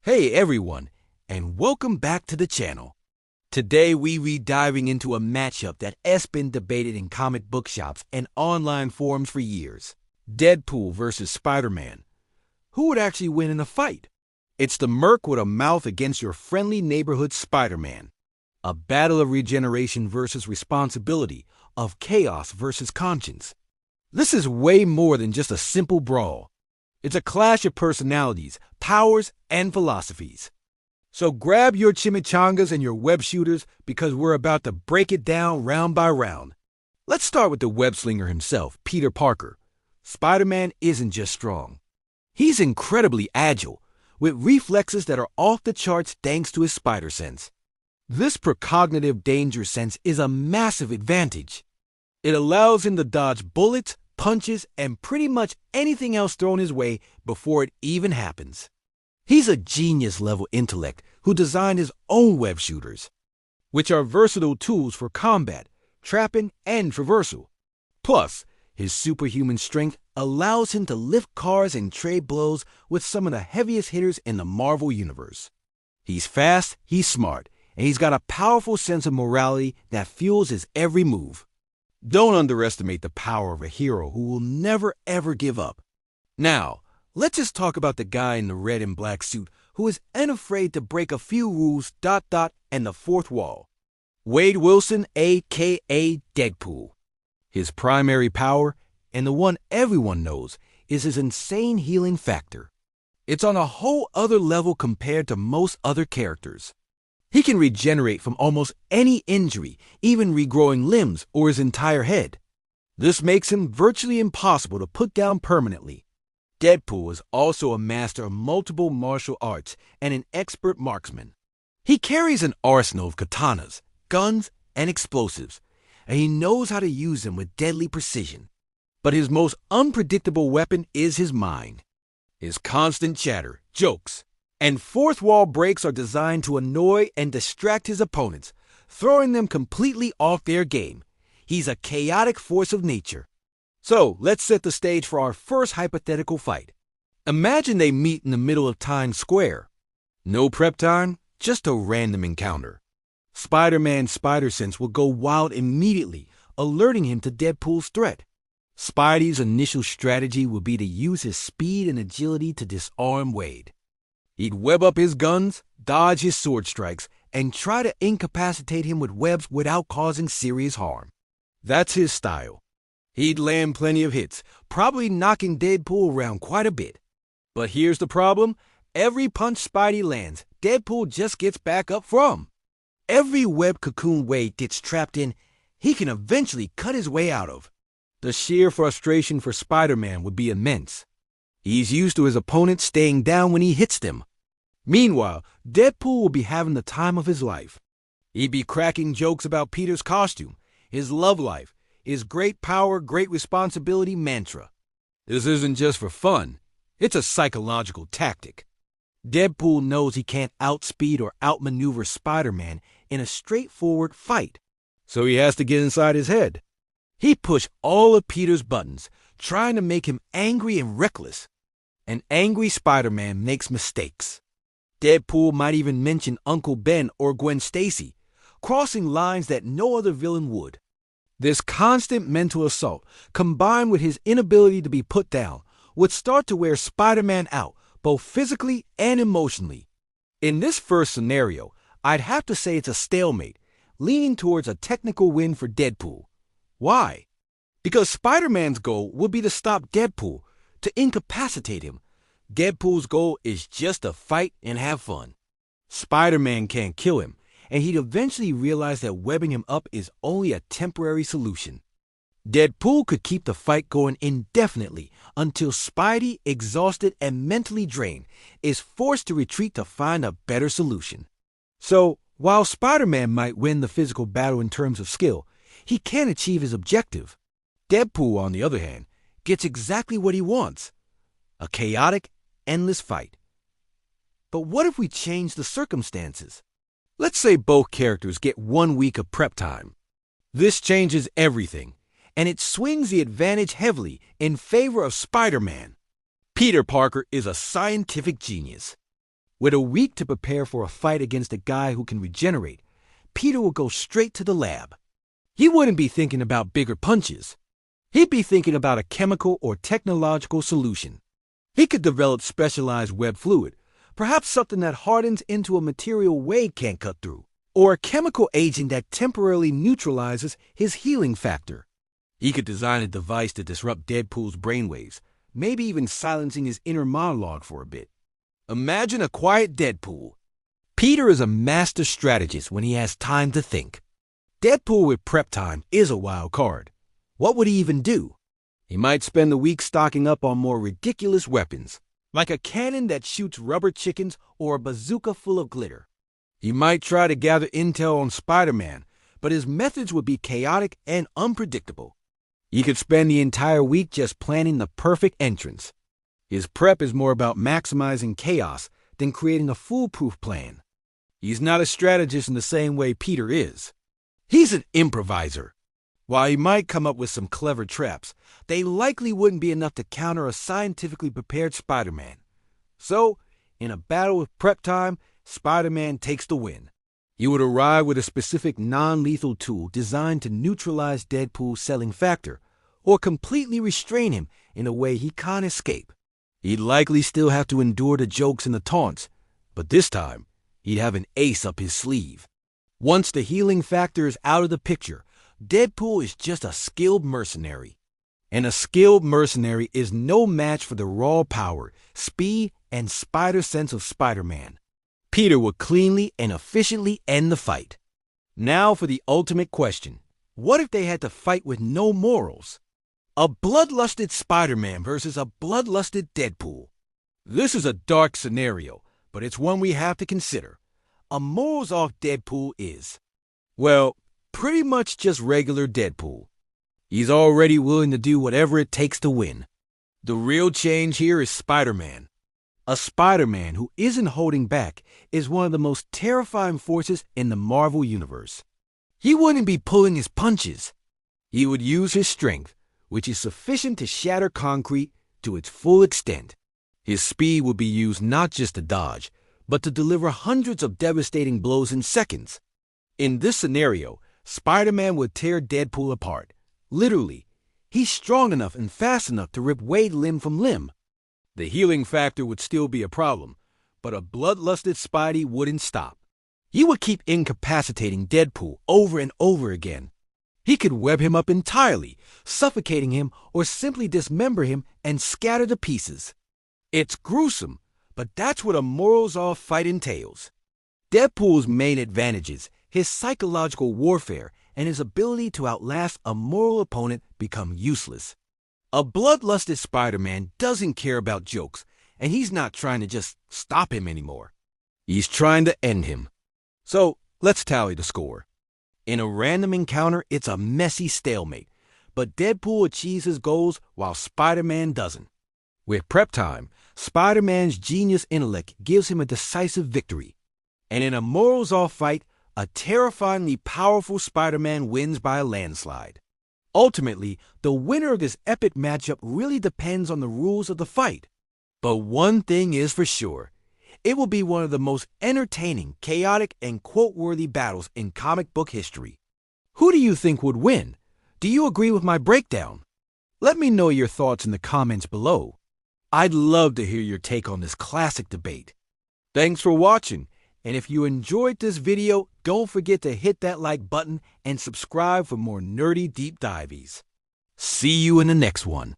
Hey everyone, and welcome back to the channel. Today we be diving into a matchup that has been debated in comic book shops and online forums for years. Deadpool versus Spider-Man. Who would actually win in a fight? It's the merc with a mouth against your friendly neighborhood Spider-Man. A battle of regeneration versus responsibility, of chaos versus conscience. This is way more than just a simple brawl. It's a clash of personalities, powers, and philosophies. So grab your chimichangas and your web shooters because we're about to break it down round by round. Let's start with the web slinger himself, Peter Parker. Spider-Man isn't just strong. He's incredibly agile, with reflexes that are off the charts thanks to his spider sense. This precognitive danger sense is a massive advantage. It allows him to dodge bullets, punches, and pretty much anything else thrown his way before it even happens. He's a genius-level intellect who designed his own web shooters, which are versatile tools for combat, trapping, and traversal. Plus, his superhuman strength allows him to lift cars and trade blows with some of the heaviest hitters in the Marvel Universe. He's fast, he's smart, and he's got a powerful sense of morality that fuels his every move. Don't underestimate the power of a hero who will never ever give up. Now, let's just talk about the guy in the red and black suit who is unafraid to break a few rules, and the fourth wall. Wade Wilson, aka Deadpool. His primary power, and the one everyone knows, is his insane healing factor. It's on a whole other level compared to most other characters. He can regenerate from almost any injury, even regrowing limbs or his entire head. This makes him virtually impossible to put down permanently. Deadpool is also a master of multiple martial arts and an expert marksman. He carries an arsenal of katanas, guns, and explosives, and he knows how to use them with deadly precision. But his most unpredictable weapon is his mind. His constant chatter, jokes, and fourth wall breaks are designed to annoy and distract his opponents, throwing them completely off their game. He's a chaotic force of nature. So, let's set the stage for our first hypothetical fight. Imagine they meet in the middle of Times Square. No prep time, just a random encounter. Spider-Man's spider sense will go wild immediately, alerting him to Deadpool's threat. Spidey's initial strategy will be to use his speed and agility to disarm Wade. He'd web up his guns, dodge his sword strikes, and try to incapacitate him with webs without causing serious harm. That's his style. He'd land plenty of hits, probably knocking Deadpool around quite a bit. But here's the problem. Every punch Spidey lands, Deadpool just gets back up from. Every web cocoon Wade gets trapped in, he can eventually cut his way out of. The sheer frustration for Spider-Man would be immense. He's used to his opponent staying down when he hits them. Meanwhile, Deadpool will be having the time of his life. He'd be cracking jokes about Peter's costume, his love life, his great power, great responsibility mantra. This isn't just for fun. It's a psychological tactic. Deadpool knows he can't outspeed or outmaneuver Spider-Man in a straightforward fight, so he has to get inside his head. He pushed all of Peter's buttons, trying to make him angry and reckless. An angry Spider-Man makes mistakes. Deadpool might even mention Uncle Ben or Gwen Stacy, crossing lines that no other villain would. This constant mental assault, combined with his inability to be put down, would start to wear Spider-Man out, both physically and emotionally. In this first scenario, I'd have to say it's a stalemate, leaning towards a technical win for Deadpool. Why? Because Spider-Man's goal would be to stop Deadpool, to incapacitate him. Deadpool's goal is just to fight and have fun. Spider-Man can't kill him, and he'd eventually realize that webbing him up is only a temporary solution. Deadpool could keep the fight going indefinitely until Spidey, exhausted and mentally drained, is forced to retreat to find a better solution. So, while Spider-Man might win the physical battle in terms of skill, he can't achieve his objective. Deadpool, on the other hand, gets exactly what he wants: a chaotic, endless fight. But what if we change the circumstances? Let's say both characters get 1 week of prep time. This changes everything, and it swings the advantage heavily in favor of Spider-Man. Peter Parker is a scientific genius. With a week to prepare for a fight against a guy who can regenerate, Peter would go straight to the lab. He wouldn't be thinking about bigger punches. He'd be thinking about a chemical or technological solution. He could develop specialized web fluid, perhaps something that hardens into a material Wade can't cut through, or a chemical agent that temporarily neutralizes his healing factor. He could design a device to disrupt Deadpool's brainwaves, maybe even silencing his inner monologue for a bit. Imagine a quiet Deadpool. Peter is a master strategist when he has time to think. Deadpool with prep time is a wild card. What would he even do? He might spend the week stocking up on more ridiculous weapons, like a cannon that shoots rubber chickens or a bazooka full of glitter. He might try to gather intel on Spider-Man, but his methods would be chaotic and unpredictable. He could spend the entire week just planning the perfect entrance. His prep is more about maximizing chaos than creating a foolproof plan. He's not a strategist in the same way Peter is. He's an improviser. While he might come up with some clever traps, they likely wouldn't be enough to counter a scientifically prepared Spider-Man. So, in a battle with prep time, Spider-Man takes the win. He would arrive with a specific non-lethal tool designed to neutralize Deadpool's selling factor, or completely restrain him in a way he can't escape. He'd likely still have to endure the jokes and the taunts, but this time, he'd have an ace up his sleeve. Once the healing factor is out of the picture, Deadpool is just a skilled mercenary. And a skilled mercenary is no match for the raw power, speed, and spider sense of Spider-Man. Peter would cleanly and efficiently end the fight. Now for the ultimate question. What if they had to fight with no morals? A bloodlusted Spider-Man versus a bloodlusted Deadpool. This is a dark scenario, but it's one we have to consider. A morals off Deadpool is, well, pretty much just regular Deadpool. He's already willing to do whatever it takes to win. The real change here is Spider-Man. A Spider-Man who isn't holding back is one of the most terrifying forces in the Marvel Universe. He wouldn't be pulling his punches. He would use his strength, which is sufficient to shatter concrete to its full extent. His speed would be used not just to dodge, but to deliver hundreds of devastating blows in seconds. In this scenario, Spider-Man would tear Deadpool apart. Literally, he's strong enough and fast enough to rip Wade limb from limb. The healing factor would still be a problem, but a bloodlusted Spidey wouldn't stop. He would keep incapacitating Deadpool over and over again. He could web him up entirely, suffocating him or simply dismember him and scatter to pieces. It's gruesome, but that's what a morals-off fight entails. Deadpool's main advantages, his psychological warfare, and his ability to outlast a moral opponent become useless. A bloodlusted Spider-Man doesn't care about jokes, and he's not trying to just stop him anymore. He's trying to end him. So, let's tally the score. In a random encounter, it's a messy stalemate, but Deadpool achieves his goals while Spider-Man doesn't. With prep time, Spider-Man's genius intellect gives him a decisive victory. And in a morals-off fight, a terrifyingly powerful Spider-Man wins by a landslide. Ultimately, the winner of this epic matchup really depends on the rules of the fight. But one thing is for sure. It will be one of the most entertaining, chaotic, and quote-worthy battles in comic book history. Who do you think would win? Do you agree with my breakdown? Let me know your thoughts in the comments below. I'd love to hear your take on this classic debate. Thanks for watching, and if you enjoyed this video, don't forget to hit that like button and subscribe for more nerdy deep dives. See you in the next one.